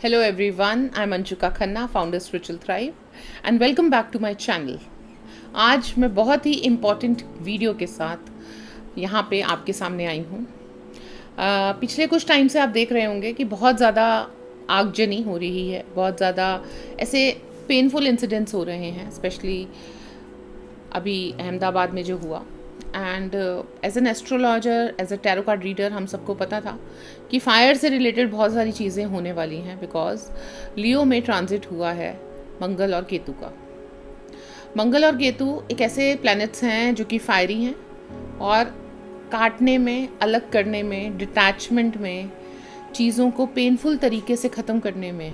Hello everyone, I'm Anshika Khanna, founder Spiritual Thrive and welcome back to my channel. आज मैं बहुत ही important video के साथ यहाँ पे आपके सामने आई हूँ। पिछले कुछ टाइम से आप देख रहे होंगे कि बहुत ज़्यादा आगजनी हो रही है, बहुत ज़्यादा ऐसे पेनफुल इंसिडेंट्स हो रहे हैं, स्पेशली अभी अहमदाबाद में जो हुआ। And as an astrologer, as a tarot card reader, हम सबको पता था कि फायर से रिलेटेड बहुत सारी चीज़ें होने वाली हैं, बिकॉज लियो में ट्रांजिट हुआ है मंगल और केतु का। मंगल और केतु एक ऐसे प्लैनेट्स हैं जो कि फायरी हैं और काटने में, अलग करने में, डिटैचमेंट में, चीज़ों को पेनफुल तरीके से ख़त्म करने में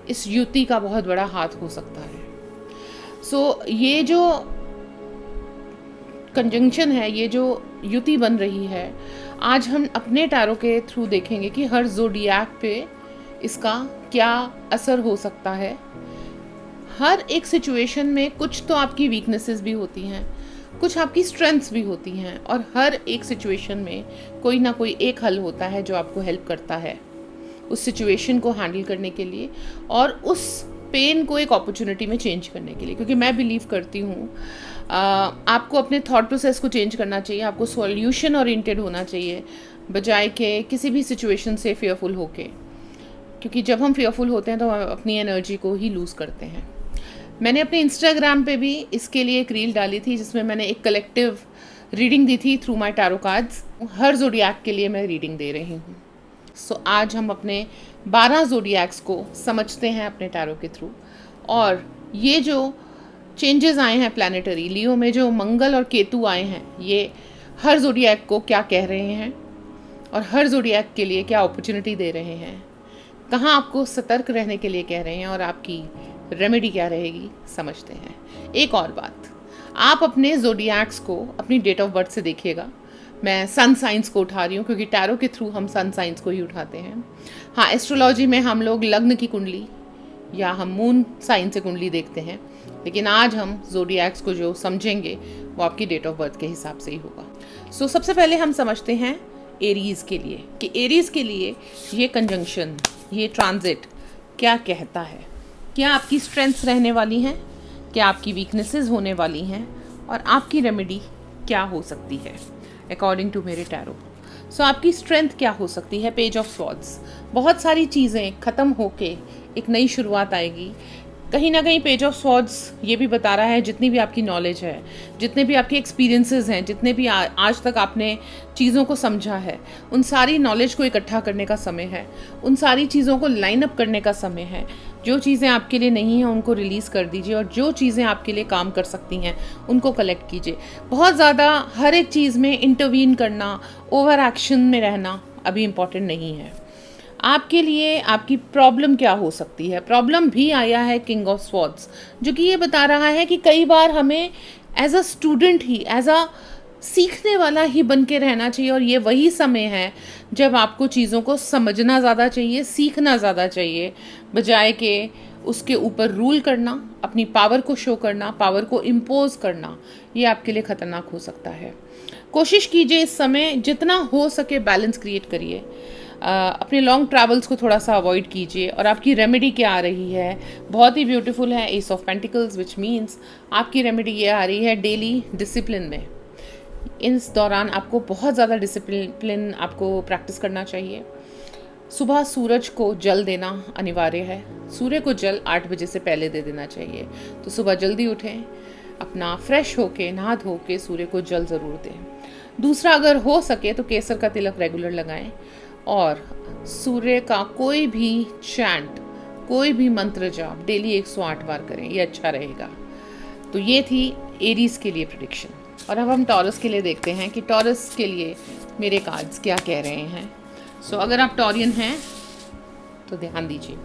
इस युति का बहुत बड़ा हाथ हो सकता है। ये जो कंजंक्शन है, ये जो युति बन रही है, आज हम अपने टैरो के थ्रू देखेंगे कि हर ज़ोडिएक पे इसका क्या असर हो सकता है। हर एक सिचुएशन में कुछ तो आपकी वीकनेसेस भी होती हैं, कुछ आपकी स्ट्रेंथ्स भी होती हैं, और हर एक सिचुएशन में कोई ना कोई एक हल होता है जो आपको हेल्प करता है उस सिचुएशन को हैंडल करने के लिए और उस पेन को एक अपॉर्चुनिटी में चेंज करने के लिए। क्योंकि मैं बिलीव करती हूँ आपको अपने थॉट प्रोसेस को चेंज करना चाहिए, आपको सॉल्यूशन ओरिएंटेड होना चाहिए बजाय के किसी भी सिचुएशन से फेयरफुल होके। क्योंकि जब हम फेयरफुल होते हैं तो हम अपनी एनर्जी को ही लूज़ करते हैं। मैंने अपने इंस्टाग्राम पे भी इसके लिए एक रील डाली थी जिसमें मैंने एक कलेक्टिव रीडिंग दी थी through my tarot cards. Her zodiac के लिए मैं रीडिंग दे रही हूँ। आज हम अपने 12 ज़ोडिएक्स को समझते हैं अपने टैरो के थ्रू, और ये जो चेंजेस आए हैं प्लानिटरी लियो में, जो मंगल और केतु आए हैं, ये हर ज़ोडिएक को क्या कह रहे हैं और हर ज़ोडिएक के लिए क्या अपॉर्चुनिटी दे रहे हैं, कहाँ आपको सतर्क रहने के लिए कह रहे हैं और आपकी रेमेडी क्या रहेगी, समझते हैं। एक और बात, आप अपने ज़ोडिएक्स को अपनी डेट ऑफ बर्थ से देखिएगा। मैं सन साइंस को उठा रही हूँ क्योंकि टैरो के थ्रू हम सन साइंस को ही उठाते हैं। हाँ, एस्ट्रोलॉजी में हम लोग लग्न की कुंडली या हम मून साइन से कुंडली देखते हैं, लेकिन आज हम ज़ोडिएक्स को जो समझेंगे वो आपकी डेट ऑफ बर्थ के हिसाब से ही होगा। सबसे पहले हम समझते हैं एरीज़ के लिए कि एरीज़ के लिए ये कंजंक्शन, ये ट्रांजिट क्या कहता है। क्या आपकी स्ट्रेंथ्स रहने वाली हैं, क्या आपकी वीकनेसेस होने वाली हैं, और आपकी रेमेडी क्या हो सकती है अकॉर्डिंग टू मेरे टैरो। आपकी स्ट्रेंथ क्या हो सकती है? Page of swords. बहुत सारी चीज़ें ख़त्म होके एक नई शुरुआत आएगी। कहीं ना कहीं पेज ऑफ स्वॉर्ड्स ये भी बता रहा है, जितनी भी आपकी नॉलेज है, जितने भी आपके एक्सपीरियंसेस हैं, जितने भी आज तक आपने चीज़ों को समझा है, उन सारी नॉलेज को इकट्ठा करने का समय है, उन सारी चीज़ों को लाइन अप करने का समय है। जो चीज़ें आपके लिए नहीं हैं उनको रिलीज़ कर दीजिए, और जो चीज़ें आपके लिए काम कर सकती हैं उनको कलेक्ट कीजिए। बहुत ज़्यादा हर एक चीज़ में इंटरवीन करना, ओवर एक्शन में रहना अभी इम्पॉर्टेंट नहीं है। आपके लिए आपकी प्रॉब्लम क्या हो सकती है? प्रॉब्लम भी आया है किंग ऑफ स्वॉर्ड्स, जो कि ये बता रहा है कि कई बार हमें एज अ स्टूडेंट ही, एज अ सीखने वाला ही बन के रहना चाहिए, और ये वही समय है जब आपको चीज़ों को समझना ज़्यादा चाहिए, सीखना ज़्यादा चाहिए, बजाय के उसके ऊपर रूल करना, अपनी पावर को शो करना, पावर को इम्पोज करना। ये आपके लिए ख़तरनाक हो सकता है। कोशिश कीजिए इस समय जितना हो सके बैलेंस क्रिएट करिए। अपने लॉन्ग ट्रैवल्स को थोड़ा सा अवॉइड कीजिए। और आपकी रेमेडी क्या आ रही है? बहुत ही ब्यूटीफुल है, S of pentacles, which means आपकी रेमेडी ये आ रही है डेली डिसिप्लिन में। इस दौरान आपको बहुत ज़्यादा डिसिप्लिन आपको प्रैक्टिस करना चाहिए। सुबह सूरज को जल देना अनिवार्य है। सूर्य को जल 8 बजे से पहले दे देना चाहिए। तो सुबह जल्दी उठें, अपना फ्रेश होके, नहा धो के सूर्य को जल ज़रूर दें। दूसरा, अगर हो सके तो केसर का तिलक रेगुलर लगाएं, और सूर्य का कोई भी चैंट, कोई भी मंत्र जाप डेली 108 बार करें, ये अच्छा रहेगा। तो ये थी एरीज के लिए प्रेडिक्शन। और अब हम टॉरस के लिए देखते हैं कि टॉरस के लिए मेरे कार्ड्स क्या कह रहे हैं। अगर आप टॉरियन हैं तो ध्यान दीजिए,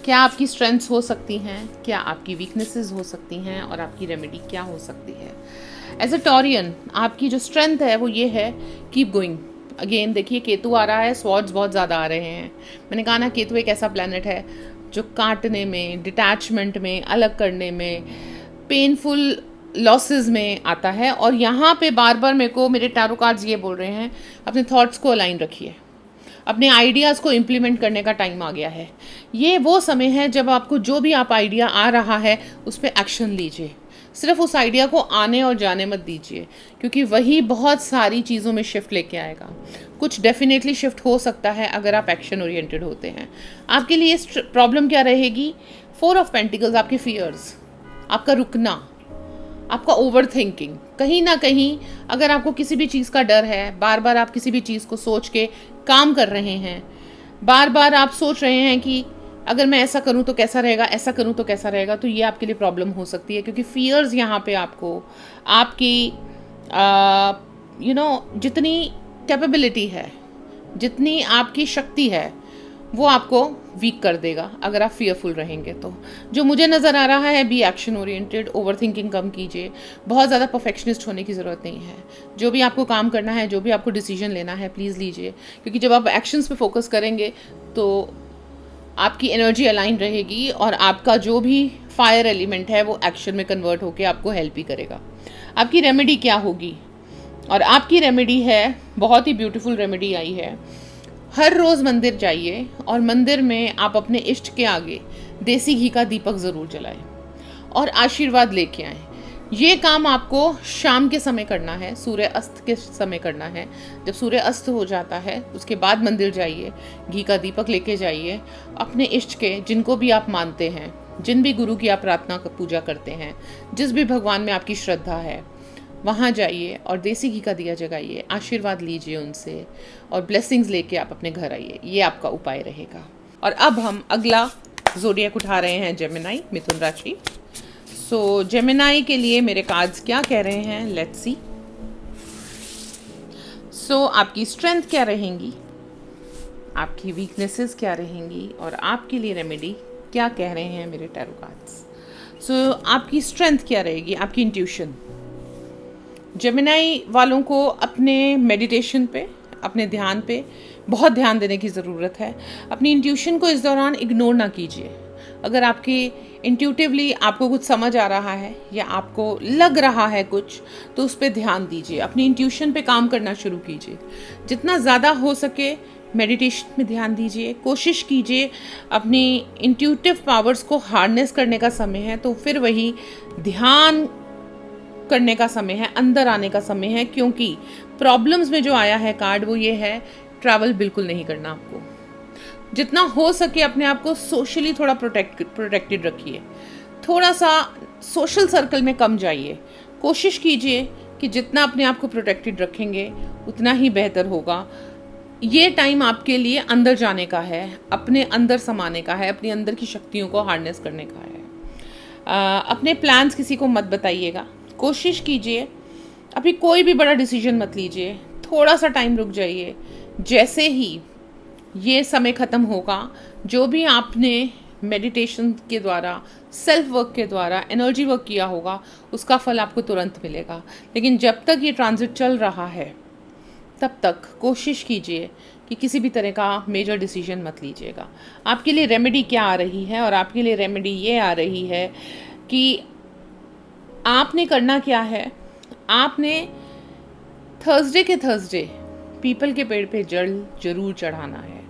क्या आपकी स्ट्रेंथ्स हो सकती हैं, क्या आपकी वीकनेसेस हो सकती हैं, और आपकी रेमेडी क्या हो सकती है। एज अ टॉरियन आपकी जो स्ट्रेंथ है वो ये है, कीप गोइंग। अगेन देखिए, केतु आ रहा है, स्वॉर्ड्स बहुत ज़्यादा आ रहे हैं। मैंने कहा ना, केतु एक ऐसा प्लैनेट है जो काटने में, डिटैचमेंट में, अलग करने में, पेनफुल लॉसेस में आता है। और यहाँ पे बार बार मेरे को मेरे टैरो कार्ड्स ये बोल रहे हैं, अपने थॉट्स को अलाइन रखिए, अपने आइडियाज़ को इम्प्लीमेंट करने का टाइम आ गया है। ये वो समय है जब आपको जो भी आप आइडिया आ रहा है उस पर एक्शन लीजिए। सिर्फ उस आइडिया को आने और जाने मत दीजिए, क्योंकि वही बहुत सारी चीज़ों में शिफ्ट लेके आएगा। कुछ डेफिनेटली शिफ्ट हो सकता है अगर आप एक्शन ओरिएंटेड होते हैं। आपके लिए प्रॉब्लम क्या रहेगी? 4 ऑफ पेंटिकल्स, आपके फियर्स, आपका रुकना, आपका ओवर थिंकिंग। कहीं ना कहीं अगर आपको किसी भी चीज़ का डर है, बार बार आप किसी भी चीज़ को सोच के काम कर रहे हैं, बार बार आप सोच रहे हैं कि अगर मैं ऐसा करूं तो कैसा रहेगा, ऐसा करूं तो कैसा रहेगा, तो ये आपके लिए प्रॉब्लम हो सकती है। क्योंकि फियर्स यहाँ पे आपको आपकी जितनी कैपेबिलिटी है, जितनी आपकी शक्ति है, वो आपको वीक कर देगा अगर आप फियरफुल रहेंगे। तो जो मुझे नज़र आ रहा है, be action oriented, overthinking कम कीजिए। बहुत ज़्यादा परफेक्शनिस्ट होने की ज़रूरत नहीं है। जो भी आपको काम करना है, जो भी आपको डिसीजन लेना है, प्लीज़ लीजिए। क्योंकि जब आप एक्शंस पे फोकस करेंगे तो आपकी एनर्जी अलाइन रहेगी और आपका जो भी फायर एलिमेंट है वो एक्शन में कन्वर्ट होकर आपको हेल्प ही करेगा। आपकी रेमेडी क्या होगी? और आपकी रेमेडी है, बहुत ही ब्यूटीफुल रेमेडी आई है। हर रोज़ मंदिर जाइए और मंदिर में आप अपने इष्ट के आगे देसी घी का दीपक ज़रूर जलाएं और आशीर्वाद लेके आएं। ये काम आपको शाम के समय करना है, सूर्य अस्त के समय करना है। जब सूर्य अस्त हो जाता है उसके बाद मंदिर जाइए, घी का दीपक लेके जाइए। अपने इष्ट के, जिनको भी आप मानते हैं, जिन भी गुरु की आप प्रार्थना पूजा करते हैं, जिस भी भगवान में आपकी श्रद्धा है, वहाँ जाइए और देसी घी का दिया जगाइए, आशीर्वाद लीजिए उनसे और ब्लेसिंग्स लेके आप अपने घर आइए। ये आपका उपाय रहेगा। और अब हम अगला ज़ोडिएक उठा रहे हैं, जेमिनाई, मिथुन राशि। सो जेमिनाई के लिए मेरे कार्ड्स क्या कह रहे हैं, लेट्स सी। सो आपकी स्ट्रेंथ क्या रहेंगी, आपकी वीकनेसेस क्या रहेंगी और आपके लिए रेमेडी क्या कह रहे हैं मेरे टैरो कार्ड्स। सो आपकी स्ट्रेंथ क्या रहेगी, आपकी इंट्यूशन। जेमिनाई वालों को अपने मेडिटेशन पे, अपने ध्यान पे बहुत ध्यान देने की ज़रूरत है। अपनी इंट्यूशन को इस दौरान इग्नोर ना कीजिए। अगर आपकी इंट्यूटिवली आपको कुछ समझ आ रहा है या आपको लग रहा है कुछ, तो उस पर ध्यान दीजिए। अपनी इंट्यूशन पे काम करना शुरू कीजिए। जितना ज़्यादा हो सके मेडिटेशन में ध्यान दीजिए। कोशिश कीजिए, अपनी इंट्यूटिव पावर्स को हार्नेस करने का समय है, तो फिर वही ध्यान करने का समय है, अंदर आने का समय है। क्योंकि प्रॉब्लम्स में जो आया है कार्ड वो ये है, ट्रैवल बिल्कुल नहीं करना आपको। जितना हो सके अपने आप को सोशली थोड़ा प्रोटेक्टेड रखिए। थोड़ा सा सोशल सर्कल में कम जाइए। कोशिश कीजिए कि जितना अपने आप को प्रोटेक्टेड रखेंगे उतना ही बेहतर होगा। ये टाइम आपके लिए अंदर जाने का है, अपने अंदर समाने का है, अपने अंदर की शक्तियों को हार्नेस करने का है। अपने प्लान्स किसी को मत बताइएगा। कोशिश कीजिए, अभी कोई भी बड़ा डिसीजन मत लीजिए, थोड़ा सा टाइम रुक जाइए। जैसे ही ये समय ख़त्म होगा, जो भी आपने मेडिटेशन के द्वारा, सेल्फ वर्क के द्वारा एनर्जी वर्क किया होगा, उसका फल आपको तुरंत मिलेगा। लेकिन जब तक ये ट्रांजिट चल रहा है तब तक कोशिश कीजिए कि किसी भी तरह का मेजर डिसीजन मत लीजिएगा। आपके लिए रेमेडी क्या आ रही है, और आपके लिए रेमेडी ये आ रही है कि आपने करना क्या है। आपने थर्सडे पीपल के पेड़ पे जल जरूर चढ़ाना है।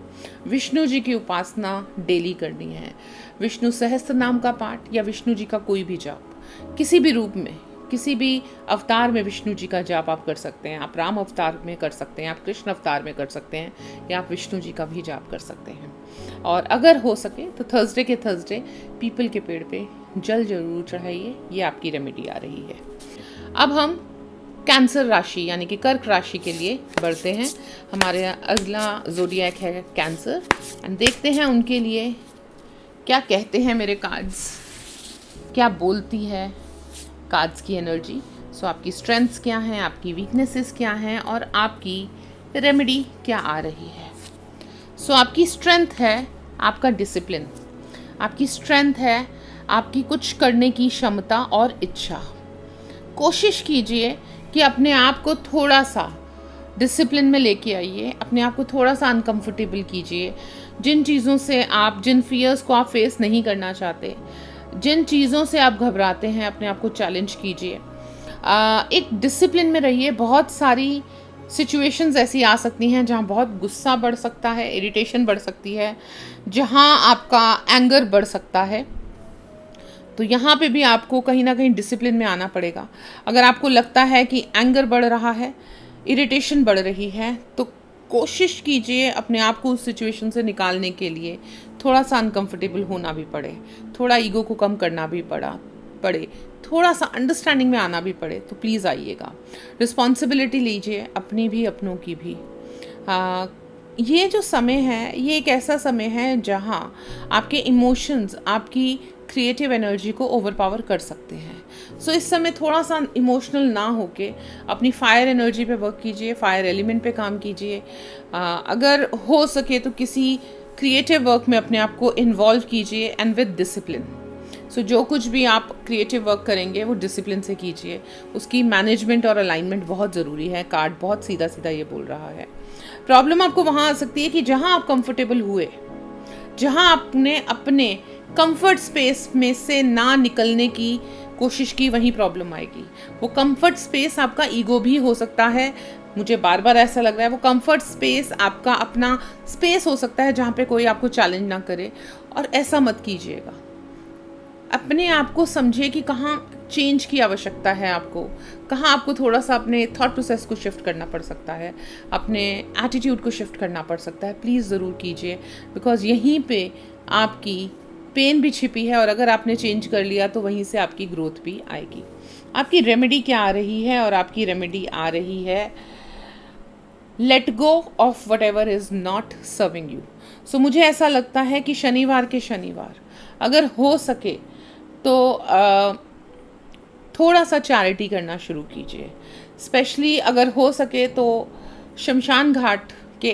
विष्णु जी की उपासना डेली करनी है। विष्णु सहस्त्र नाम का पाठ या विष्णु जी का कोई भी जाप, किसी भी रूप में, किसी भी अवतार में विष्णु जी का जाप आप कर सकते हैं। आप राम अवतार में कर सकते हैं, आप कृष्ण अवतार में कर सकते हैं, या आप विष्णु जी का भी जाप कर सकते हैं। और अगर हो सके तो थर्सडे पीपल के पेड़ पे जल जरूर चढ़ाइए। ये आपकी रेमेडी आ रही है। अब हम कैंसर राशि यानी कि कर्क राशि के लिए बढ़ते हैं। हमारे अगला ज़ोडिएक है कैंसर, एंड देखते हैं उनके लिए क्या कहते हैं मेरे कार्ड्स, क्या बोलती है कार्ड्स की एनर्जी। सो आपकी स्ट्रेंथ्स क्या हैं, आपकी वीकनेसेस क्या हैं और आपकी रेमेडी क्या आ रही है। सो आपकी स्ट्रेंथ है आपका डिसिप्लिन। आपकी स्ट्रेंथ है आपकी कुछ करने की क्षमता और इच्छा। कोशिश कीजिए कि अपने आप को थोड़ा सा डिसिप्लिन में लेके आइए, अपने आप को थोड़ा सा अनकंफर्टेबल कीजिए। जिन चीज़ों से आप, जिन फियर्स को आप फेस नहीं करना चाहते, जिन चीज़ों से आप घबराते हैं, अपने आप को चैलेंज कीजिए। एक डिसिप्लिन में रहिए। बहुत सारी सिचुएशंस ऐसी आ सकती हैं जहाँ बहुत गुस्सा बढ़ सकता है, इरिटेशन बढ़ सकती है, जहाँ आपका एंगर बढ़ सकता है। तो यहाँ पे भी आपको कहीं ना कहीं डिसिप्लिन में आना पड़ेगा। अगर आपको लगता है कि एंगर बढ़ रहा है, इरिटेशन बढ़ रही है, तो कोशिश कीजिए अपने आप को उस सिचुएशन से निकालने के लिए थोड़ा सा अनकंफर्टेबल होना भी पड़े, थोड़ा ईगो को कम करना भी पड़े, थोड़ा सा अंडरस्टैंडिंग में आना भी पड़े, तो प्लीज़ आइएगा। रिस्पॉन्सिबिलिटी लीजिए, अपनी भी अपनों की भी। ये जो समय है, ये एक ऐसा समय है जहाँ आपके इमोशंस आपकी क्रिएटिव एनर्जी को ओवरपावर कर सकते हैं। सो इस समय थोड़ा सा इमोशनल ना होके अपनी फायर एनर्जी पे वर्क कीजिए, फायर एलिमेंट पे काम कीजिए। अगर हो सके तो किसी क्रिएटिव वर्क में अपने आप को इन्वॉल्व कीजिए एंड विद डिसिप्लिन। सो जो कुछ भी आप क्रिएटिव वर्क करेंगे वो डिसिप्लिन से कीजिए। उसकी मैनेजमेंट और अलाइनमेंट बहुत ज़रूरी है। कार्ड बहुत सीधा सीधा ये बोल रहा है। प्रॉब्लम आपको वहाँ आ सकती है कि जहाँ आप कंफर्टेबल हुए, जहाँ आपने अपने कंफर्ट स्पेस में से ना निकलने की कोशिश की, वहीं प्रॉब्लम आएगी। वो कंफर्ट स्पेस आपका ईगो भी हो सकता है, मुझे बार बार ऐसा लग रहा है। वो कंफर्ट स्पेस आपका अपना स्पेस हो सकता है जहाँ पे कोई आपको चैलेंज ना करे, और ऐसा मत कीजिएगा। अपने आप को समझिए कि कहाँ चेंज की आवश्यकता है आपको, कहाँ आपको थोड़ा सा अपने थॉट प्रोसेस को शिफ्ट करना पड़ सकता है, अपने एटीट्यूड को शिफ्ट करना पड़ सकता है। प्लीज़ ज़रूर कीजिए, बिकॉज़ यहीं पे आपकी पेन भी छिपी है, और अगर आपने चेंज कर लिया तो वहीं से आपकी ग्रोथ भी आएगी। आपकी रेमेडी क्या आ रही है? और आपकी रेमेडी आ रही है let go of whatever is not serving you. So मुझे ऐसा लगता है कि शनिवार के शनिवार अगर हो सके तो थोड़ा सा चैरिटी करना शुरू कीजिए। स्पेशली अगर हो सके तो शमशान घाट के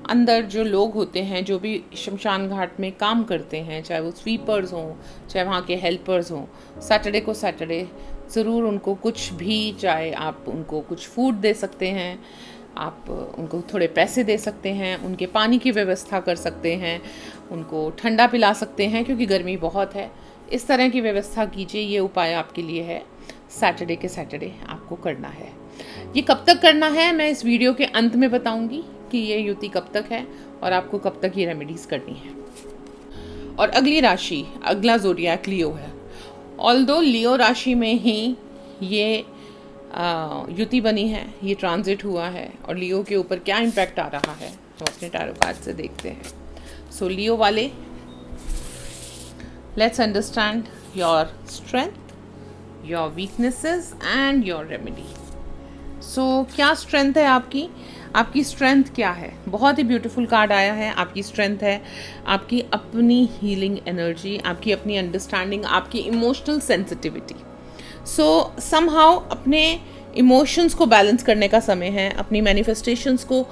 अंदर जो लोग होते हैं, जो भी शमशान घाट में काम करते हैं, चाहे वो स्वीपर्स हों, चाहे वहाँ के हेल्पर्स हों, सैटरडे को सैटरडे ज़रूर उनको कुछ भी, चाहे आप उनको कुछ फूड दे सकते हैं, आप उनको थोड़े पैसे दे सकते हैं, उनके पानी की व्यवस्था कर सकते हैं, उनको ठंडा पिला सकते हैं क्योंकि गर्मी बहुत है। इस तरह की व्यवस्था कीजिए। ये उपाय आपके लिए है, सैटरडे के सैटरडे आपको करना है। ये कब तक करना है मैं इस वीडियो के अंत में बताऊंगी कि ये युति कब तक है और आपको कब तक ये रेमेडीज़ करनी है। और अगली राशि, अगला ज़ोडिएक लियो है। ऑल्दो लियो राशि में ही ये युति बनी है, ये ट्रांजिट हुआ है, और लियो के ऊपर क्या इम्पैक्ट आ रहा है तो अपने टैरो कार्ड से देखते हैं। सो लियो वाले, let's understand your strength, your weaknesses and your remedy. So क्या स्ट्रेंथ है आपकी? आपकी स्ट्रेंथ क्या है? बहुत ही ब्यूटीफुल कार्ड आया है। आपकी स्ट्रेंथ है आपकी अपनी हीलिंग एनर्जी, आपकी अपनी अंडरस्टैंडिंग, आपकी इमोशनल सेंसिटिविटी। सो समहाउ अपने इमोशंस को बैलेंस करने का समय है, अपनी मैनिफेस्टेशंस को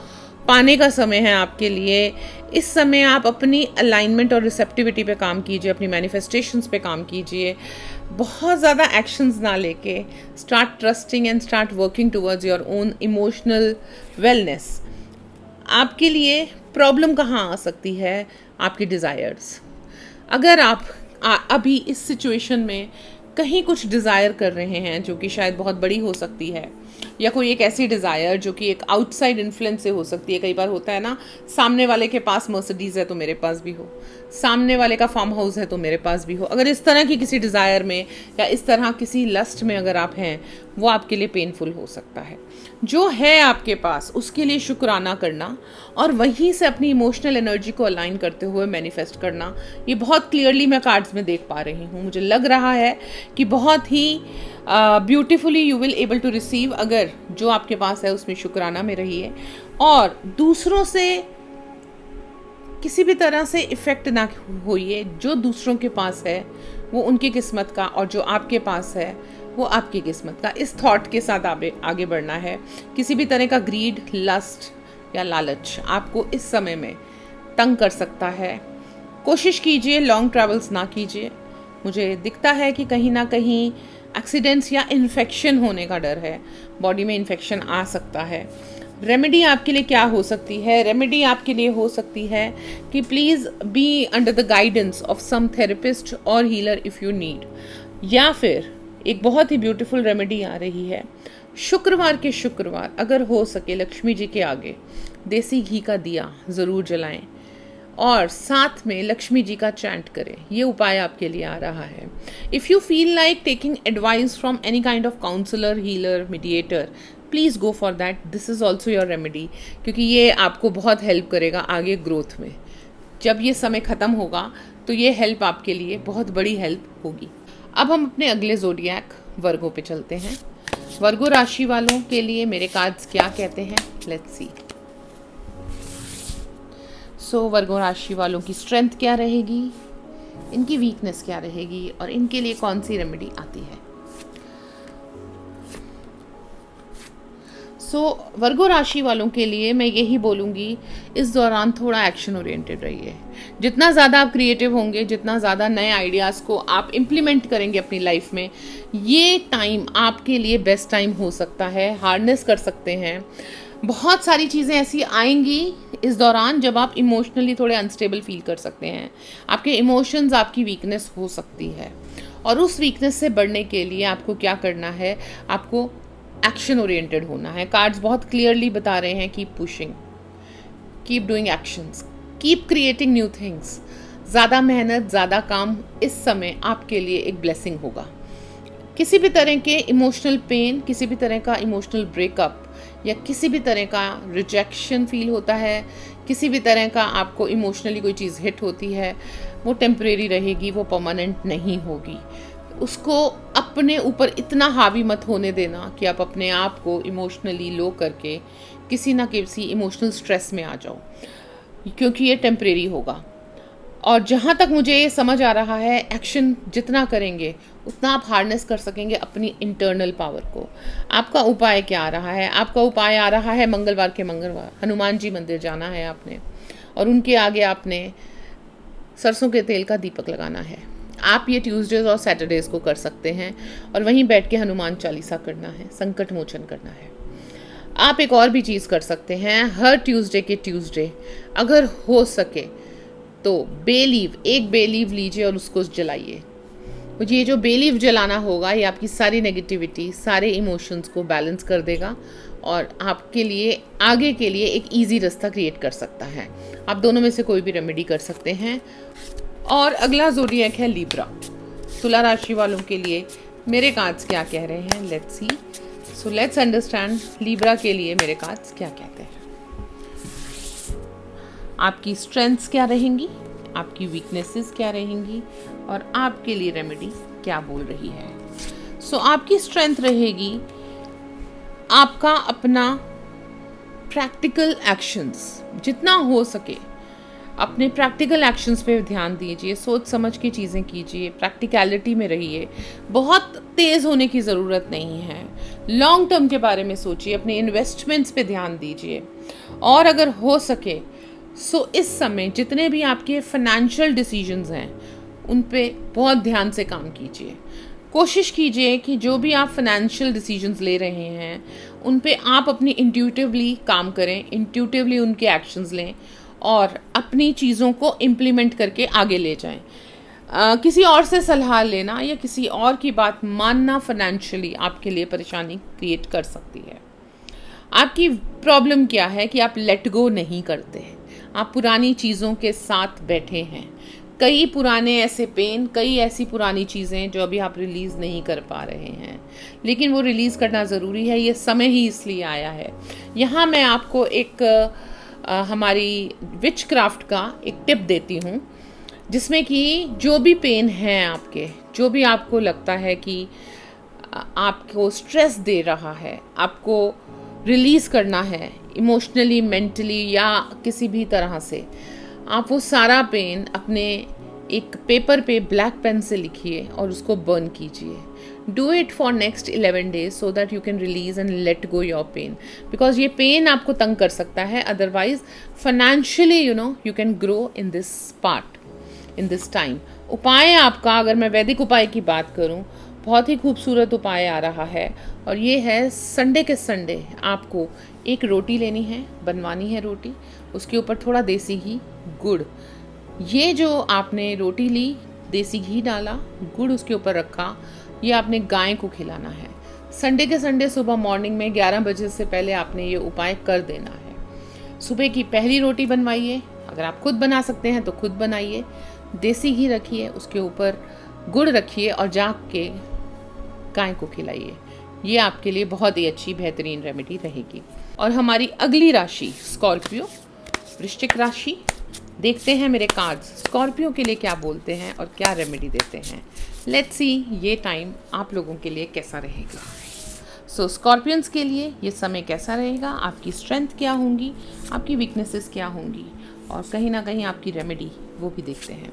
पाने का समय है आपके लिए। इस समय आप अपनी अलाइनमेंट और रिसेप्टिविटी पे काम कीजिए, अपनी मैनिफेस्टेशंस पे काम कीजिए। बहुत ज़्यादा एक्शंस ना लेके start trusting and start working towards your own emotional wellness. आपके लिए प्रॉब्लम कहाँ आ सकती है? आपकी डिज़ायर्स। अगर आप अभी इस सिचुएशन में कहीं कुछ डिज़ायर कर रहे हैं जो कि शायद बहुत बड़ी हो सकती है, या कोई एक ऐसी डिज़ायर जो कि एक आउटसाइड इन्फ्लुएंस से हो सकती है। कई बार होता है ना, सामने वाले के पास मर्सिडीज़ है तो मेरे पास भी हो, सामने वाले का फार्म हाउस है तो मेरे पास भी हो। अगर इस तरह की किसी डिज़ायर में या इस तरह किसी लस्ट में अगर आप हैं, वो आपके लिए पेनफुल हो सकता है। जो है आपके पास उसके लिए शुक्राना करना और वहीं से अपनी इमोशनल एनर्जी को अलाइन करते हुए मैनिफेस्ट करना, ये बहुत क्लियरली मैं कार्ड्स में देख पा रही हूँ। मुझे लग रहा है कि बहुत ही beautifully you will able to receive. अगर जो आपके पास है उसमें शुक्राना में रहिए और दूसरों से किसी भी तरह से इफ़ेक्ट ना होइए। जो दूसरों के पास है वो उनकी किस्मत का, और जो आपके पास है वो आपकी किस्मत का। इस थॉट के साथ आगे बढ़ना है। किसी भी तरह का ग्रीड, लस्ट या लालच आपको इस समय में तंग कर सकता है। कोशिश कीजिए लॉन्ग ट्रैवल्स ना कीजिए। मुझे दिखता है कि कहीं ना कहीं एक्सीडेंट्स या इन्फेक्शन होने का डर है, बॉडी में इन्फेक्शन आ सकता है। रेमेडी आपके लिए क्या हो सकती है? रेमेडी आपके लिए हो सकती है कि please be under the guidance of some therapist और हीलर इफ़ यू नीड। या फिर एक बहुत ही ब्यूटीफुल रेमेडी आ रही है, शुक्रवार के शुक्रवार अगर हो सके लक्ष्मी जी के आगे देसी घी का दिया ज़रूर जलाएं और साथ में लक्ष्मी जी का चैंट करें। ये उपाय आपके लिए आ रहा है। If you feel like taking advice from any kind of counsellor, healer, mediator, please go for that. This is also your remedy, क्योंकि ये आपको बहुत हेल्प करेगा आगे ग्रोथ में। जब ये समय ख़त्म होगा तो ये हेल्प आपके लिए बहुत बड़ी हेल्प होगी। अब हम अपने अगले ज़ोडिएक वर्गों पे चलते हैं। वर्गो राशि वालों के लिए मेरे कार्ड्स क्या कहते हैं, लेट्स सी। सो वर्गो राशि वालों की स्ट्रेंथ क्या रहेगी, इनकी वीकनेस क्या रहेगी और इनके लिए कौन सी रेमेडी आती है। सो वर्गो राशि वालों के लिए मैं यही बोलूँगी, इस दौरान थोड़ा एक्शन ओरिएंटेड रहिए। जितना ज़्यादा आप क्रिएटिव होंगे, जितना ज़्यादा नए आइडियाज़ को आप इम्प्लीमेंट करेंगे अपनी लाइफ में, ये टाइम आपके लिए बेस्ट टाइम हो सकता है। हार्नेस कर सकते हैं। बहुत सारी चीज़ें ऐसी आएंगी इस दौरान जब आप इमोशनली थोड़े अनस्टेबल फील कर सकते हैं। आपके इमोशंस आपकी वीकनेस हो सकती है और उस वीकनेस से बढ़ने के लिए आपको क्या करना है, आपको एक्शन ओरिएंटेड होना है। कार्ड्स बहुत क्लियरली बता रहे हैं, keep pushing, keep doing actions, keep creating new things. ज़्यादा मेहनत, ज़्यादा काम इस समय आपके लिए एक ब्लेसिंग होगा। किसी भी तरह के इमोशनल पेन, किसी भी तरह का इमोशनल ब्रेकअप या किसी भी तरह का रिजेक्शन फील होता है, किसी भी तरह का आपको इमोशनली कोई चीज़ हिट होती है, वो टेम्परेरी रहेगी, वो परमानेंट नहीं होगी। उसको अपने ऊपर इतना हावी मत होने देना कि आप अपने आप को इमोशनली लो करके किसी ना किसी इमोशनल स्ट्रेस में आ जाओ, क्योंकि ये टेम्परेरी होगा। और जहाँ तक मुझे ये समझ आ रहा है, एक्शन जितना करेंगे उतना आप हार्नेस कर सकेंगे अपनी इंटरनल पावर को। आपका उपाय क्या आ रहा है? आपका उपाय आ रहा है मंगलवार के मंगलवार हनुमान जी मंदिर जाना है आपने, और उनके आगे आपने सरसों के तेल का दीपक लगाना है। आप ये ट्यूसडेज और सैटरडेज को कर सकते हैं और वहीं बैठ के हनुमान चालीसा करना है, संकट मोचन करना है। आप एक और भी चीज़ कर सकते हैं, हर ट्यूसडे के ट्यूसडे अगर हो सके तो बेलीव, एक बेलीव लीजिए और उसको जलाइए। ये जो बेलीव जलाना होगा ये आपकी सारी नेगेटिविटी, सारे इमोशंस को बैलेंस कर देगा और आपके लिए आगे के लिए एक इजी रास्ता क्रिएट कर सकता है। आप दोनों में से कोई भी रेमेडी कर सकते हैं। और अगला ज़ोडिएक है लीब्रा। तुला राशि वालों के लिए मेरे कार्ड्स क्या कह रहे हैं, let's see. So let's understand Libra के लिए मेरे कार्ड्स क्या कहते हैं। आपकी स्ट्रेंथ्स क्या रहेंगी, आपकी वीकनेसेस क्या रहेंगी और आपके लिए रेमेडी क्या बोल रही है। सो आपकी स्ट्रेंथ रहेगी आपका अपना प्रैक्टिकल एक्शंस, जितना हो सके अपने प्रैक्टिकल एक्शंस पे ध्यान दीजिए, सोच समझ के चीज़ें कीजिए, प्रैक्टिकलिटी में रहिए। बहुत तेज़ होने की ज़रूरत नहीं है। लॉन्ग टर्म के बारे में सोचिए, अपने इन्वेस्टमेंट्स पे ध्यान दीजिए और अगर हो सके सो इस समय जितने भी आपके फाइनेंशियल डिसीजंस हैं उन पे बहुत ध्यान से काम कीजिए। कोशिश कीजिए कि जो भी आप फाइनेंशियल डिसीजंस ले रहे हैं उन पे आप अपनी इंट्यूटिवली काम करें, इंट्यूटिवली उनके एक्शंस लें और अपनी चीज़ों को इम्प्लीमेंट करके आगे ले जाएं। किसी और से सलाह लेना या किसी और की बात मानना फाइनेंशियली आपके लिए परेशानी क्रिएट कर सकती है। आपकी प्रॉब्लम क्या है कि आप लेट गो नहीं करते, आप पुरानी चीज़ों के साथ बैठे हैं। कई पुराने ऐसे पेन, कई ऐसी पुरानी चीज़ें जो अभी आप रिलीज़ नहीं कर पा रहे हैं, लेकिन वो रिलीज़ करना ज़रूरी है। ये समय ही इसलिए आया है। यहाँ मैं आपको एक हमारी विच क्राफ्ट का एक टिप देती हूँ, जिसमें कि जो भी पेन है आपके, जो भी आपको लगता है कि आपको स्ट्रेस दे रहा है, आपको रिलीज़ करना है इमोशनली, मेंटली या किसी भी तरह से, आप वो सारा पेन अपने एक पेपर पे ब्लैक पेन से लिखिए और उसको बर्न कीजिए। Do it for next 11 days so that you can release and let go your pain, because ये पेन आपको तंग कर सकता है। Otherwise financially you can grow in this part, in this time। उपाय आपका, अगर मैं वैदिक उपाय की बात करूं, बहुत ही खूबसूरत उपाय आ रहा है और ये है संडे के संडे आपको एक रोटी लेनी है, बनवानी है रोटी, उसके ऊपर थोड़ा देसी घी, गुड़, ये जो आपने रोटी ली, देसी घी डाला, गुड़ उसके ऊपर रखा, ये आपने गाय को खिलाना है। संडे के संडे सुबह मॉर्निंग में 11 बजे से पहले आपने ये उपाय कर देना है। सुबह की पहली रोटी बनवाइए, अगर आप खुद बना सकते हैं तो खुद बनाइए, देसी घी रखिए, उसके ऊपर गुड़ रखिए और जाग के गाय को खिलाइए। ये आपके लिए बहुत ही अच्छी बेहतरीन रेमेडी रहेगी। और हमारी अगली राशि स्कॉर्पियो, वृश्चिक राशि। देखते हैं मेरे कार्ड्स स्कॉर्पियो के लिए क्या बोलते हैं और क्या रेमेडी देते हैं। लेट्स सी ये टाइम आप लोगों के लिए कैसा रहेगा। सो स्कॉर्पियंस के लिए ये समय कैसा रहेगा, आपकी स्ट्रेंथ क्या होंगी, आपकी वीकनेसेस क्या होंगी, और कहीं ना कहीं आपकी रेमेडी वो भी देखते हैं।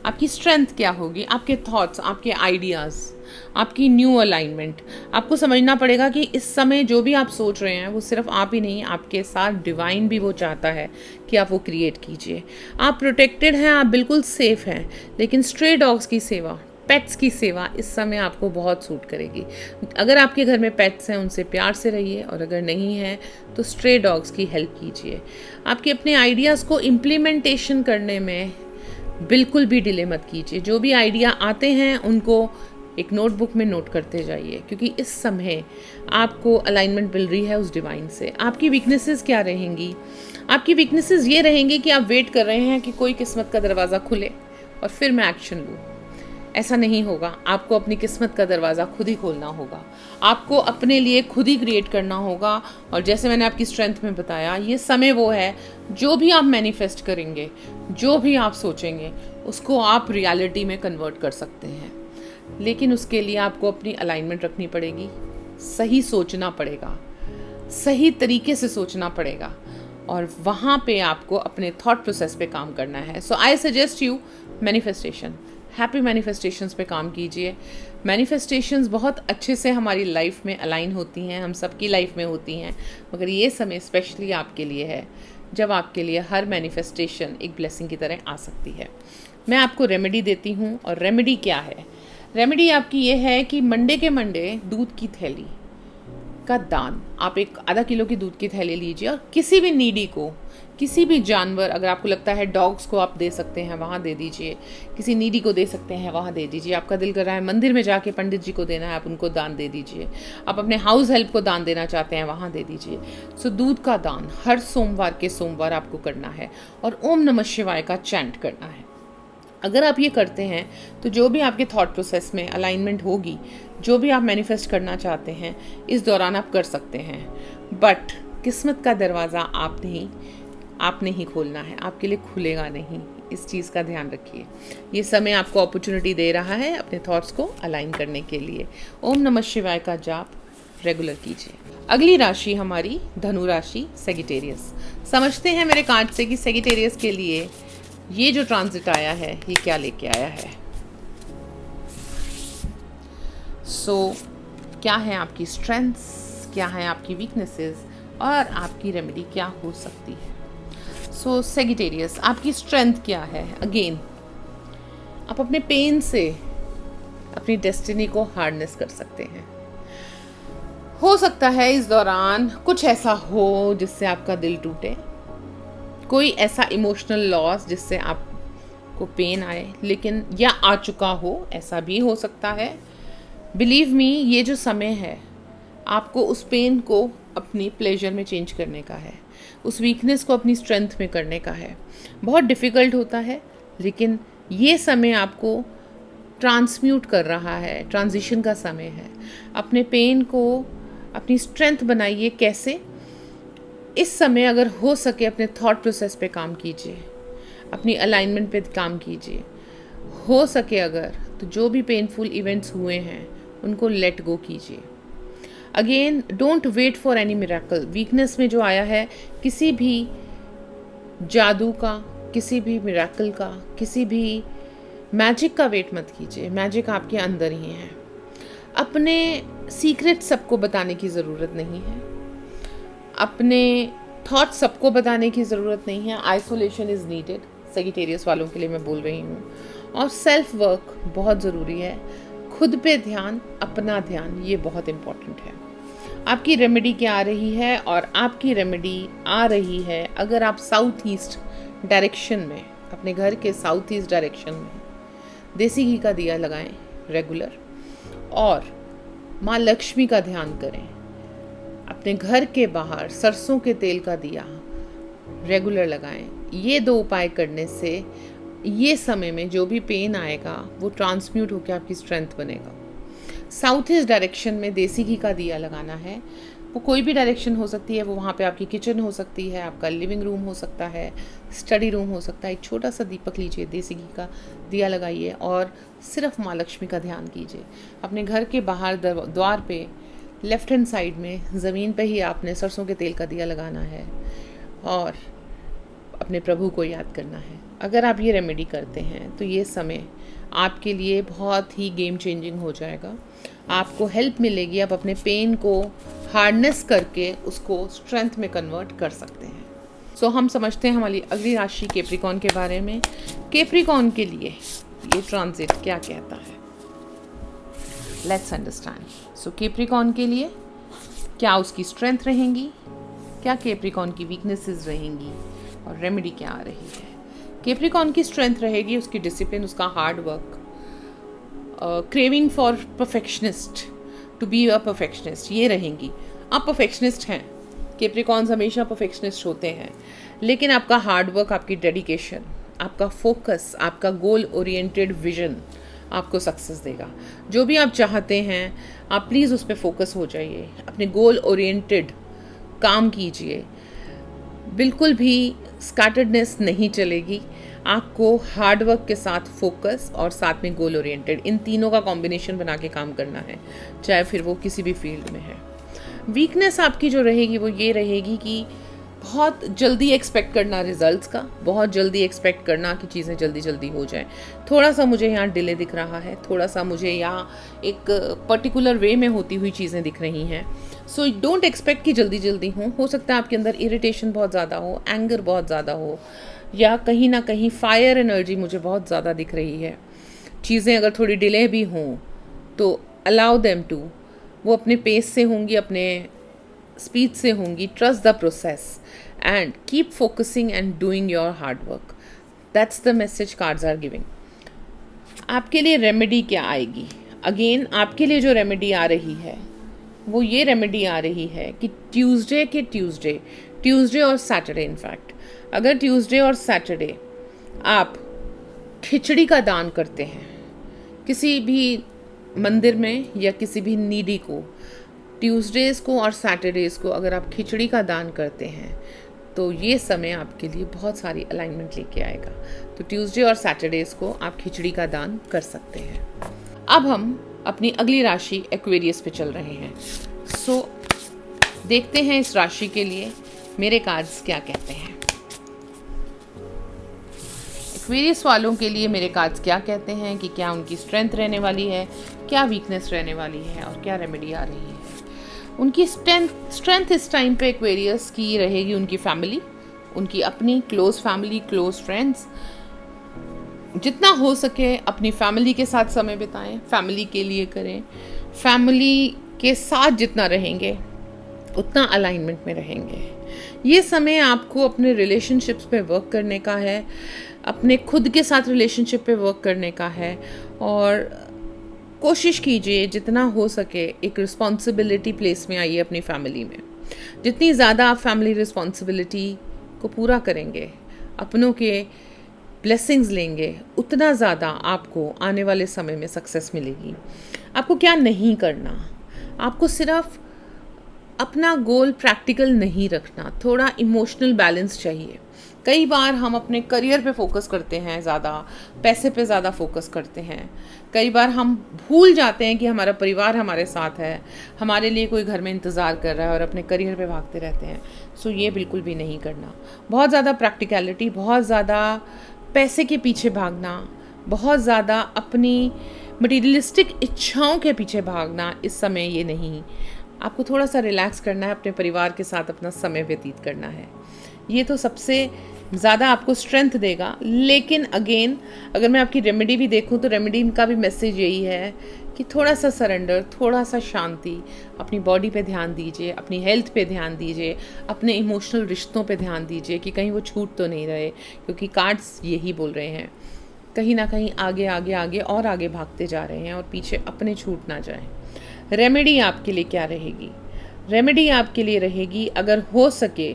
आपकी स्ट्रेंथ क्या होगी, आपके थॉट्स, आपके आइडियाज़, आपकी न्यू अलाइनमेंट। आपको समझना पड़ेगा कि इस समय जो भी आप सोच रहे हैं वो सिर्फ आप ही नहीं, आपके साथ डिवाइन भी वो चाहता है कि आप वो क्रिएट कीजिए। आप प्रोटेक्टेड हैं, आप बिल्कुल सेफ हैं, लेकिन स्ट्रे डॉग्स की सेवा, पेट्स की सेवा इस समय आपको बहुत सूट करेगी। अगर आपके घर में पेट्स हैं उनसे प्यार से रहिए, और अगर नहीं है तो स्ट्रे डॉग्स की हेल्प कीजिए। आपके अपने आइडियाज़ को इम्प्लीमेंटेशन करने में बिल्कुल भी डिले मत कीजिए। जो भी आइडिया आते हैं उनको एक नोटबुक में नोट करते जाइए, क्योंकि इस समय आपको अलाइनमेंट मिल रही है उस डिवाइन से। आपकी वीकनेसेस क्या रहेंगी? आपकी वीकनेसेस ये रहेंगी कि आप वेट कर रहे हैं कि कोई किस्मत का दरवाज़ा खुले और फिर मैं एक्शन लूँ। ऐसा नहीं होगा। आपको अपनी किस्मत का दरवाज़ा खुद ही खोलना होगा, आपको अपने लिए खुद ही क्रिएट करना होगा। और जैसे मैंने आपकी स्ट्रेंथ में बताया, ये समय वो है जो भी आप मैनिफेस्ट करेंगे, जो भी आप सोचेंगे, उसको आप रियलिटी में कन्वर्ट कर सकते हैं। लेकिन उसके लिए आपको अपनी अलाइनमेंट रखनी पड़ेगी, सही सोचना पड़ेगा, सही तरीके से सोचना पड़ेगा, और वहाँ पे आपको अपने थॉट प्रोसेस पे काम करना है। So I suggest you manifestation, happy manifestations पे काम कीजिए। मैनिफेस्टेशंस बहुत अच्छे से हमारी लाइफ में अलाइन होती हैं, हम सबकी लाइफ में होती हैं, मगर ये समय स्पेशली आपके लिए है जब आपके लिए हर मैनिफेस्टेशन एक ब्लेसिंग की तरह आ सकती है। मैं आपको रेमेडी देती हूँ, और रेमेडी क्या है? रेमेडी आपकी ये है कि मंडे के मंडे दूध की थैली का दान, आप एक आधा किलो की दूध की थैली लीजिए और किसी भी नीडी को, किसी भी जानवर, अगर आपको लगता है डॉग्स को आप दे सकते हैं वहाँ दे दीजिए, किसी नीडी को दे सकते हैं वहाँ दे दीजिए। आपका दिल कर रहा है मंदिर में जाके पंडित जी को देना है, आप उनको दान दे दीजिए। आप अपने हाउस हेल्प को दान देना चाहते हैं, वहाँ दे दीजिए। सो दूध का दान हर सोमवार के सोमवार आपको करना है, और ओम नमः शिवाय का चैंट करना है। अगर आप ये करते हैं तो जो भी आपके थॉट प्रोसेस में अलाइनमेंट होगी, जो भी आप मैनिफेस्ट करना चाहते हैं, इस दौरान आप कर सकते हैं। बट किस्मत का दरवाज़ा आपने ही खोलना है, आपके लिए खुलेगा नहीं। इस चीज़ का ध्यान रखिए। ये समय आपको अपॉर्चुनिटी दे रहा है अपने थॉट्स को अलाइन करने के लिए। ओम नमः शिवाय का जाप रेगुलर कीजिए। अगली राशि हमारी धनु राशि, सेजिटेरियस। समझते हैं मेरे कार्ड से कि सेजिटेरियस के लिए ये जो ट्रांजिट आया है ये क्या लेके आया है। सो क्या है आपकी स्ट्रेंथ्स, क्या है आपकी वीकनेसेस, और आपकी रेमेडी क्या हो सकती है। सो सेजिटेरियस, आपकी स्ट्रेंथ क्या है? अगेन, आप अपने पेन से अपनी डेस्टिनी को हार्नेस कर सकते हैं। हो सकता है इस दौरान कुछ ऐसा हो जिससे आपका दिल टूटे, कोई ऐसा इमोशनल लॉस जिससे आपको पेन आए, लेकिन या आ चुका हो, ऐसा भी हो सकता है। बिलीव मी, ये जो समय है आपको उस पेन को अपनी प्लेजर में चेंज करने का है, उस वीकनेस को अपनी स्ट्रेंथ में करने का है। बहुत डिफ़िकल्ट होता है, लेकिन ये समय आपको ट्रांसम्यूट कर रहा है, ट्रांजिशन का समय है। अपने पेन को अपनी स्ट्रेंथ बनाइए। कैसे? इस समय अगर हो सके अपने थॉट प्रोसेस पे काम कीजिए, अपनी अलाइनमेंट पे काम कीजिए। हो सके अगर तो जो भी पेनफुल इवेंट्स हुए हैं उनको लेट गो कीजिए। Again, don't wait for any miracle. Weakness में जो आया है, किसी भी जादू का, किसी भी मिरेकल का, किसी भी मैजिक का वेट मत कीजिए। मैजिक आपके अंदर ही है। अपने सीक्रेट सबको बताने की ज़रूरत नहीं है, अपने थॉट सबको बताने की ज़रूरत नहीं है। आइसोलेशन इज़ नीडेड, सेजिटेरियस वालों के लिए मैं बोल रही हूँ। और सेल्फ वर्क बहुत ज़रूरी है। खुद पे ध्यान, अपना ध्यान, ये बहुत इम्पॉर्टेंट है। आपकी रेमेडी क्या आ रही है? और आपकी रेमेडी आ रही है, अगर आप साउथ ईस्ट डायरेक्शन में, अपने घर के साउथ ईस्ट डायरेक्शन में देसी घी का दिया लगाएं रेगुलर, और माँ लक्ष्मी का ध्यान करें। अपने घर के बाहर सरसों के तेल का दिया रेगुलर लगाएं। ये 2 उपाय करने से ये समय में जो भी पेन आएगा वो ट्रांसम्यूट होकर आपकी स्ट्रेंथ बनेगा। साउथ ईस्ट डायरेक्शन में देसी घी का दिया लगाना है। वो कोई भी डायरेक्शन हो सकती है, वो वहाँ पे आपकी किचन हो सकती है, आपका लिविंग रूम हो सकता है, स्टडी रूम हो सकता है। एक छोटा सा दीपक लीजिए, देसी घी का दिया लगाइए और सिर्फ माँ लक्ष्मी का ध्यान कीजिए। अपने घर के बाहर द्वार पे लेफ्ट हैंड साइड में ज़मीन पे ही आपने सरसों के तेल का दिया लगाना है और अपने प्रभु को याद करना है। अगर आप ये रेमेडी करते हैं तो ये समय आपके लिए बहुत ही गेम चेंजिंग हो जाएगा। आपको हेल्प मिलेगी, आप अपने पेन को हार्डनेस करके उसको स्ट्रेंथ में कन्वर्ट कर सकते हैं। सो हम समझते हैं हमारी अगली राशि कैप्रिकॉर्न के बारे में। कैप्रिकॉर्न के लिए ये ट्रांजिट क्या कहता है, लेट्स अंडरस्टैंड। सो कैप्रिकॉर्न के लिए क्या उसकी स्ट्रेंथ रहेंगी, क्या कैप्रिकॉर्न की वीकनेसेस रहेंगी और रेमेडी क्या आ रही है। कैप्रिकॉर्न की स्ट्रेंथ रहेगी उसकी डिसिप्लिन, उसका hard work, craving for perfectionist, to be a perfectionist, ये रहेंगी। आप परफेक्शनिस्ट हैं, कैप्रिकॉर्न्स हमेशा परफेक्शनिस्ट होते हैं, लेकिन आपका हार्ड वर्क, आपकी डेडिकेशन, आपका फोकस, आपका गोल ओरिएंटेड विजन आपको सक्सेस देगा। जो भी आप चाहते हैं आप प्लीज़ उस पर फोकस हो जाइए, अपने गोल ओरिएंटेड काम कीजिए। बिल्कुल भी स्कैटर्डनेस नहीं चलेगी। आपको हार्ड वर्क के साथ फोकस और साथ में गोल ओरिएंटेड, इन तीनों का कॉम्बिनेशन बना के काम करना है, चाहे फिर वो किसी भी फील्ड में है। वीकनेस आपकी जो रहेगी वो ये रहेगी कि बहुत जल्दी एक्सपेक्ट करना रिजल्ट्स का, बहुत जल्दी एक्सपेक्ट करना कि चीज़ें जल्दी जल्दी हो जाएं। थोड़ा सा मुझे यहाँ डिले दिख रहा है, थोड़ा सा मुझे यहाँ एक पर्टिकुलर वे में होती हुई चीज़ें दिख रही हैं। सो डोंट एक्सपेक्ट कि जल्दी जल्दी हो सकता है आपके अंदर इरिटेशन बहुत ज़्यादा हो, एंगर बहुत ज़्यादा हो, या कहीं ना कहीं फायर एनर्जी मुझे बहुत ज़्यादा दिख रही है। चीज़ें अगर थोड़ी डिले भी हों तो अलाउ देम टू, वो अपने पेस से होंगी, अपने स्पीड से होंगी। Trust the process and keep focusing and doing your hard work. That's the message cards are giving. आपके लिए रेमेडी क्या आएगी? अगेन आपके लिए जो रेमेडी आ रही है वो ये रेमेडी आ रही है कि ट्यूसडे और सैटरडे, इनफैक्ट अगर ट्यूसडे और सैटरडे आप खिचड़ी का दान करते हैं किसी भी मंदिर में या किसी भी नीडी को, ट्यूसडेज़ को और सैटरडेज़ को अगर आप खिचड़ी का दान करते हैं तो ये समय आपके लिए बहुत सारी अलाइनमेंट लेके आएगा। तो ट्यूसडे और सैटरडेज़ को आप खिचड़ी का दान कर सकते हैं। अब हम अपनी अगली राशि एक्वेरियस पे चल रहे हैं। सो देखते हैं इस राशि के लिए मेरे कार्ड्स क्या कहते हैं। एक्वेरियस वालों के लिए मेरे कार्ड्स क्या कहते हैं कि क्या उनकी स्ट्रेंथ रहने वाली है, क्या वीकनेस रहने वाली है और क्या रेमेडी आ रही है। उनकी स्ट्रेंथ इस टाइम पे एक्वेरियस की रहेगी उनकी फैमिली, उनकी अपनी क्लोज फैमिली, क्लोज फ्रेंड्स। जितना हो सके अपनी फैमिली के साथ समय बिताएं, फैमिली के लिए करें। फैमिली के साथ जितना रहेंगे उतना अलाइनमेंट में रहेंगे। ये समय आपको अपने रिलेशनशिप्स पे वर्क करने का है, अपने खुद के साथ रिलेशनशिप पे वर्क करने का है और कोशिश कीजिए जितना हो सके एक रिस्पॉन्सिबिलिटी प्लेस में आइए अपनी फैमिली में। जितनी ज़्यादा आप फैमिली रिस्पॉन्सिबिलिटी को पूरा करेंगे, अपनों के ब्लेसिंग्स लेंगे, उतना ज़्यादा आपको आने वाले समय में सक्सेस मिलेगी। आपको क्या नहीं करना, आपको सिर्फ अपना गोल प्रैक्टिकल नहीं रखना, थोड़ा इमोशनल बैलेंस चाहिए। कई बार हम अपने करियर पे फोकस करते हैं ज़्यादा, पैसे पे ज़्यादा फोकस करते हैं। कई बार हम भूल जाते हैं कि हमारा परिवार हमारे साथ है, हमारे लिए कोई घर में इंतज़ार कर रहा है और अपने करियर पे भागते रहते हैं। सो ये बिल्कुल भी नहीं करना। बहुत ज़्यादा प्रैक्टिकलिटी, बहुत ज़्यादा पैसे के पीछे भागना, बहुत ज़्यादा अपनी मटीरियलिस्टिक इच्छाओं के पीछे भागना इस समय ये नहीं। आपको थोड़ा सा रिलैक्स करना है, अपने परिवार के साथ अपना समय व्यतीत करना है। ये तो सबसे ज़्यादा आपको स्ट्रेंथ देगा। लेकिन अगेन अगर मैं आपकी रेमेडी भी देखूं तो रेमेडी का भी मैसेज यही है कि थोड़ा सा सरेंडर, थोड़ा सा शांति, अपनी बॉडी पे ध्यान दीजिए, अपनी हेल्थ पे ध्यान दीजिए, अपने इमोशनल रिश्तों पे ध्यान दीजिए कि कहीं वो छूट तो नहीं रहे, क्योंकि कार्ड्स यही बोल रहे हैं कहीं ना कहीं आगे आगे आगे और आगे भागते जा रहे हैं और पीछे अपने छूट ना जाएं। रेमेडी आपके लिए क्या रहेगी? रेमेडी आपके लिए रहेगी, अगर हो सके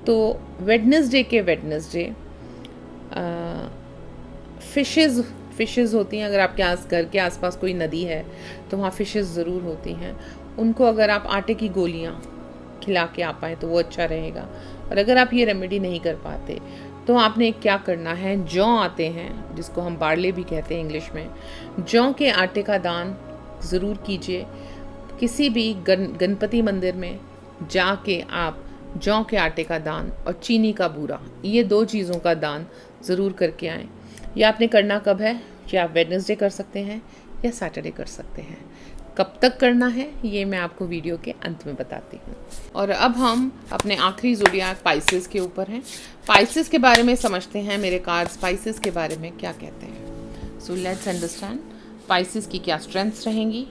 तो वेडनेसडे के वेडनेसडे फ़िशेज़ होती हैं, अगर आपके घर के आसपास कोई नदी है तो वहाँ फ़िशेज़ ज़रूर होती हैं। उनको अगर आप आटे की गोलियाँ खिला के आ पाएँ तो वो अच्छा रहेगा। और अगर आप ये रेमेडी नहीं कर पाते तो आपने क्या करना है, जौ आते हैं जिसको हम बार्ले भी कहते हैं इंग्लिश में, जौ के आटे का दान ज़रूर कीजिए। किसी भी गणपति मंदिर में जाके आप जौ के आटे का दान और चीनी का बूरा, ये 2 चीज़ों का दान ज़रूर करके आएँ। ये आपने करना कब है? कि आप वेडनेसडे कर सकते हैं या सैटरडे कर सकते हैं। कब तक करना है ये मैं आपको वीडियो के अंत में बताती हूँ। और अब हम अपने आखिरी ज़ोडिएक पाइसेस के ऊपर हैं। पाइसेस के बारे में समझते हैं, मेरे कार्ड्स पाइसेस के बारे में क्या कहते हैं। सो लेट्स अंडरस्टैंड पाइसेस की क्या स्ट्रेंथ्स रहेंगी,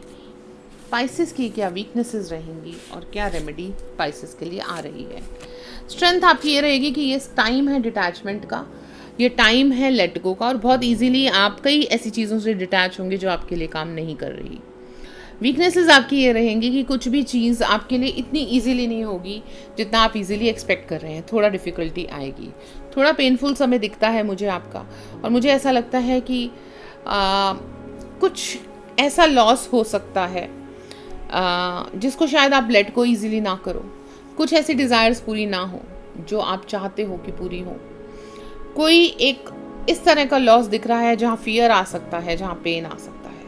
पाइसेस की क्या वीकनेसेस रहेंगी और क्या रेमेडी पाइसेस के लिए आ रही है। स्ट्रेंथ आपकी ये रहेगी कि ये टाइम है डिटैचमेंट का, ये टाइम है लेट गो का, और बहुत इजीली आप कई ऐसी चीज़ों से डिटैच होंगे जो आपके लिए काम नहीं कर रही। वीकनेसेस आपकी ये रहेंगी कि कुछ भी चीज़ आपके लिए इतनी इजीली नहीं होगी जितना आप इजीली एक्सपेक्ट कर रहे हैं। थोड़ा डिफ़िकल्टी आएगी, थोड़ा पेनफुल समय दिखता है मुझे आपका, और मुझे ऐसा लगता है कि कुछ ऐसा लॉस हो सकता है जिसको शायद आप लेट को ईजिली ना करो। कुछ ऐसी डिज़ायर्स पूरी ना हो जो आप चाहते हो कि पूरी हो। कोई एक इस तरह का लॉस दिख रहा है जहाँ फियर आ सकता है, जहाँ पेन आ सकता है।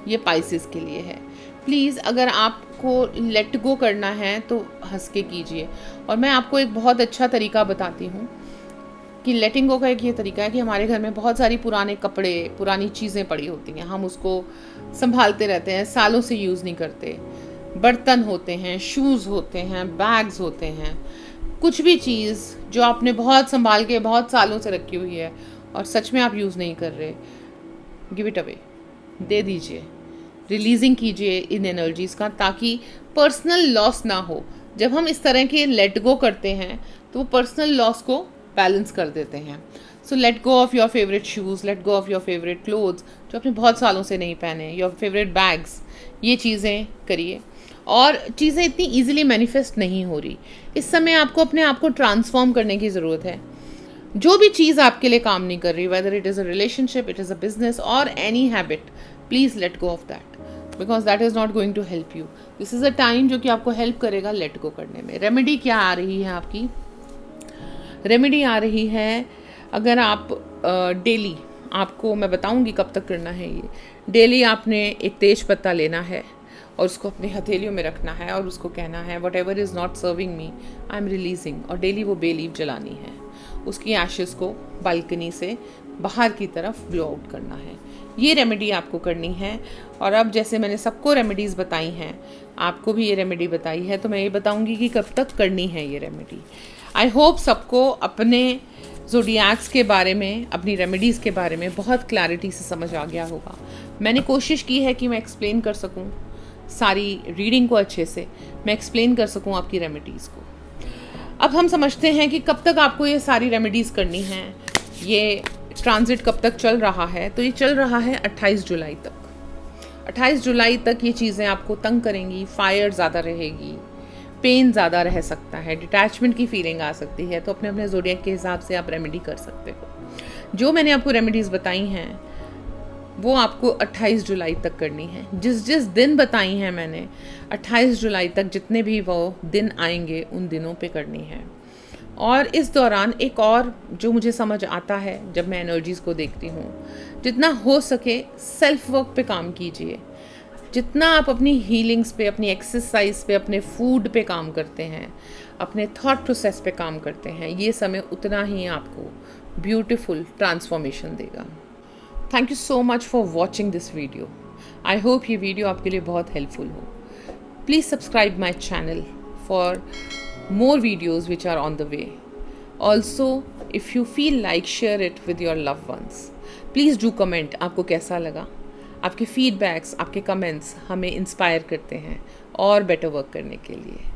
ये पाइसेस के लिए है। प्लीज़ अगर आपको लेट गो करना है तो हंस के कीजिए। और मैं आपको एक बहुत अच्छा तरीका बताती हूँ कि लेटिंग गो का एक ये तरीका है कि हमारे घर में बहुत सारी पुराने कपड़े, पुरानी चीज़ें पड़ी होती हैं, हम उसको संभालते रहते हैं, सालों से यूज़ नहीं करते। बर्तन होते हैं, शूज़ होते हैं, बैग्स होते हैं, कुछ भी चीज़ जो आपने बहुत संभाल के बहुत सालों से रखी हुई है और सच में आप यूज़ नहीं कर रहे, गिव इट अवे, दे दीजिए, रिलीजिंग कीजिए इन एनर्जीज़ का, ताकि पर्सनल लॉस ना हो। जब हम इस तरह के लेट गो करते हैं तो वो पर्सनल लॉस को बैलेंस कर देते हैं। So let go of your favourite shoes, let go of your favourite clothes जो आपने बहुत सालों से नहीं पहने, योर फेवरेट बैग्स, ये चीज़ें करिए। और चीज़ें इतनी ईजिली मैनिफेस्ट नहीं हो रही। इस समय आपको अपने आप को ट्रांसफॉर्म करने की ज़रूरत है। जो भी चीज़ आपके लिए काम नहीं कर रही, whether it is a relationship, it is a business और any habit, please let go of that, because that is not going to help you. This is a time जो कि आपको हेल्प करेगा लेट गो करने में। Remedy क्या आ रही है आपकी? रेमेडी आ रही है, अगर आप डेली, आपको मैं बताऊंगी कब तक करना है ये, डेली आपने एक तेज पत्ता लेना है और उसको अपने हथेलियों में रखना है और उसको कहना है what ever is not serving me I am releasing, और डेली वो बे लीफ जलानी है। उसकी एशेज़ को बालकनी से बाहर की तरफ ब्लो आउट करना है। ये रेमेडी आपको करनी है। और अब जैसे मैंने सबको रेमेडीज़ बताई हैं, आपको भी ये रेमेडी बताई है, तो मैं ये बताऊंगी कि कब तक करनी है ये रेमेडी। आई होप सबको अपने ज़ोडिएक्स के बारे में, अपनी रेमेडीज़ के बारे में बहुत क्लैरिटी से समझ आ गया होगा। मैंने कोशिश की है कि मैं एक्सप्लेन कर सकूं सारी रीडिंग को अच्छे से, मैं एक्सप्लेन कर सकूं आपकी रेमेडीज़ को। अब हम समझते हैं कि कब तक आपको ये सारी रेमेडीज़ करनी हैं। ये ट्रांजिट कब तक चल रहा है? तो ये चल रहा है 28 जुलाई तक। 28 जुलाई तक ये चीज़ें आपको तंग करेंगी, फायर ज़्यादा रहेगी, पेन ज़्यादा रह सकता है, डिटैचमेंट की फीलिंग आ सकती है। तो अपने अपने ज़ोडिएक के हिसाब से आप रेमेडी कर सकते हो। जो मैंने आपको रेमेडीज़ बताई हैं वो आपको 28 जुलाई तक करनी है। जिस जिस दिन बताई हैं मैंने, 28 जुलाई तक जितने भी वो दिन आएंगे उन दिनों पे करनी है। और इस दौरान एक और जो मुझे समझ आता है जब मैं एनर्जीज़ को देखती हूँ, जितना हो सके सेल्फ वर्क पे काम कीजिए। जितना आप अपनी हीलिंग्स पे, अपनी एक्सरसाइज पे, अपने फूड पे काम करते हैं, अपने थॉट प्रोसेस पे काम करते हैं, ये समय उतना ही आपको ब्यूटीफुल ट्रांसफॉर्मेशन देगा। Thank you so much for watching this video. I hope ये वीडियो आपके लिए बहुत हेल्पफुल हो। Please subscribe my channel for more videos which are on the way. Also, if you feel like, share it with your loved ones. Please do comment आपको कैसा लगा। आपके feedbacks, आपके कमेंट्स हमें इंस्पायर करते हैं और बेटर वर्क करने के लिए।